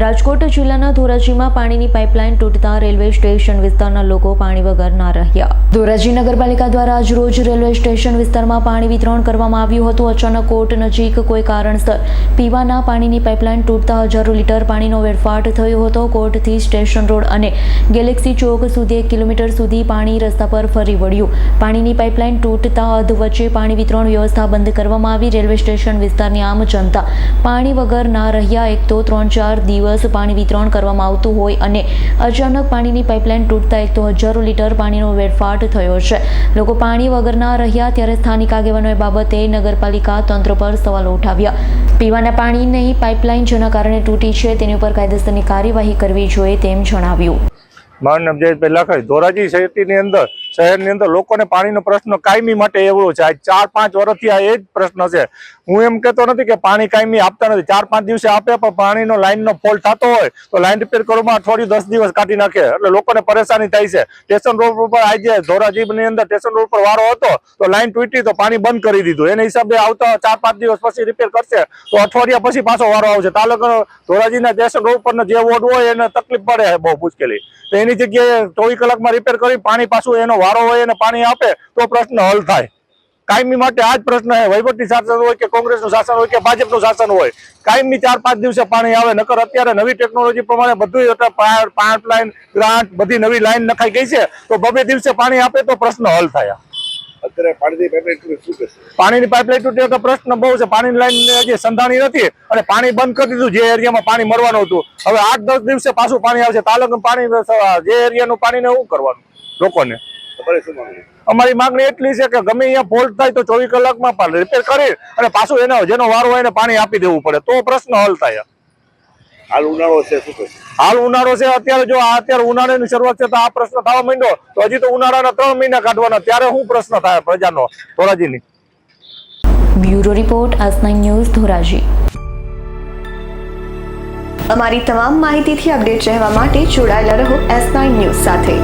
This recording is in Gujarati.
રાજકોટ જિલ્લાના ધોરાજીમાં પાણીની પાઇપલાઇન તૂટતા રેલવે સ્ટેશન વિસ્તારના લોકો પાણી વગર ના રહ્યા। ધોરાજી નગરપાલિકા દ્વારા આજરોજ રેલવે સ્ટેશન વિસ્તારમાં પાણી વિતરણ કરવામાં આવ્યું હતું। અચાનક કોટ નજીક કોઈ કારણસર પીવાના પાણીની પાઇપલાઇન તૂટતા હજારો લીટર પાણીનો વેડફાટ થયો હતો। કોટથી સ્ટેશન રોડ અને ગેલેક્સી ચોક સુધી 1 કિલોમીટર સુધી પાણી રસ્તા પર ફરી વળ્યું। પાણીની પાઇપલાઇન તૂટતા અધ વચ્ચે પાણી વિતરણ વ્યવસ્થા બંધ કરવામાં આવી। રેલવે સ્ટેશન વિસ્તારની આમ જનતા પાણી વગર ના રહ્યા। એક તો 3-4 દિવસ પાણી વિતરણ કરવામાં આવતું હોય અને અચાનક પાણીની પાઇપલાઇન તૂટતા એક તો હજારો લીટર પાણીનો વેડફાટ થયો છે। લોકો પાણી વગર ના રહ્યા ત્યારે સ્થાનિક આગેવાનોએ બાબતે નગરપાલિકા તંત્ર પર સવાલો ઉઠાવ્યા। પીવાના પાણીની પાઇપલાઇન જેના કારણે તૂટી છે તેની ઉપર કાયદેસરની કાર્યવાહી કરવી જોઈએ તેમ જણાવ્યું। મારું નામ જયેશભાઈ લાખાણી। ધોરાજી શહેરની અંદર લોકોને પાણીનો પ્રશ્ન કાયમી માટે એવો છે। આજ 4-5 વર્ષથી આ એ જ પ્રશ્ન છે। હું એમ કહેતો નથી કે પાણી કાયમી આપતા નથી, 4-5 દિવસે આપે, પણ પાણીનો લાઈનનો ફોલ્ટ થતો હોય તો લાઈન રિપેર કરવામાં અઠવાડિયું 10 દિવસ કાઢી નાખે, એટલે લોકોને પરેશાની થાય છે। સ્ટેશન રોડ ઉપર આજે ધોરાજીની અંદર સ્ટેશન રોડ પર વારો હતો તો લાઈન તૂટી તો પાણી બંધ કરી દીધું। એને હિસાબે આવતા 4-5 દિવસ પછી રિપેર કરશે તો અઠવાડિયા પછી પાછો વારો આવશે। તાલુકા ધોરાજીના સ્ટેશન રોડ પરનો જે વોર્ડ હોય એને તકલીફ પડે બહુ મુશ્કેલી, તો એની જગ્યાએ 24 કલાકમાં રિપેર કરી પાણી પાછું એનો વારો હોય અને પાણી આપે તો પ્રશ્ન હલ થાય। કાયમી માટે આ જ પ્રશ્ન છે। વહીવટી શાસન હોય કે કોંગ્રેસનું શાસન હોય કે ભાજપનું શાસન હોય, કાયમી 4-5 દિવસે પાણી આવે। નકર અત્યારે નવી ટેકનોલોજી પ્રમાણે બધું પાઇપલાઇન ગ્રાન્ટ બધી નવી લાઈન નખાઈ ગઈ છે તો 2 દિવસે પાણી આપે તો પ્રશ્ન હલ થાય। અત્યારે પાણીની પાઇપલાઇન તૂટે છે, પાણીની પાઇપલાઇન તૂટે તો પ્રશ્ન બહુ છે। પાણીની લાઈન હજી સંધાણી નથી અને પાણી બંધ કરી દીધું જે એરિયામાં પાણી મળવાનું હતું। હવે 8-10 દિવસે પાછું પાણી આવશે। તાલુકાનું પાણી જે એરિયાનું પાણીને શું કરવાનું લોકોને? અમારી માંગણી એટલી છે કે ગમે અહીંયા ફોલ્ટ થાય તો 24 કલાકમાં રિપેર કરી અને પાછું જેનો વારો હોય એને પાણી આપી દેવું પડે તો પ્રશ્ન હલ થાય। હાલ ઉનાળો છે, શું કહે? હાલ ઉનાળો છે। અત્યારે ઉનાળાની શરૂઆત છે તો આ પ્રશ્ન થવા માંડ્યો તો હજી તો ઉનાળાના 3 મહિના કાઢવાના, ત્યારે શું પ્રશ્ન થાય પ્રજાનો ધોરાજીની? Bureau report S9 news Dhoraji. અમારી તમામ માહિતીથી અપડેટ રહેવા માટે જોડાયેલા રહો S9 ન્યૂઝ સાથે।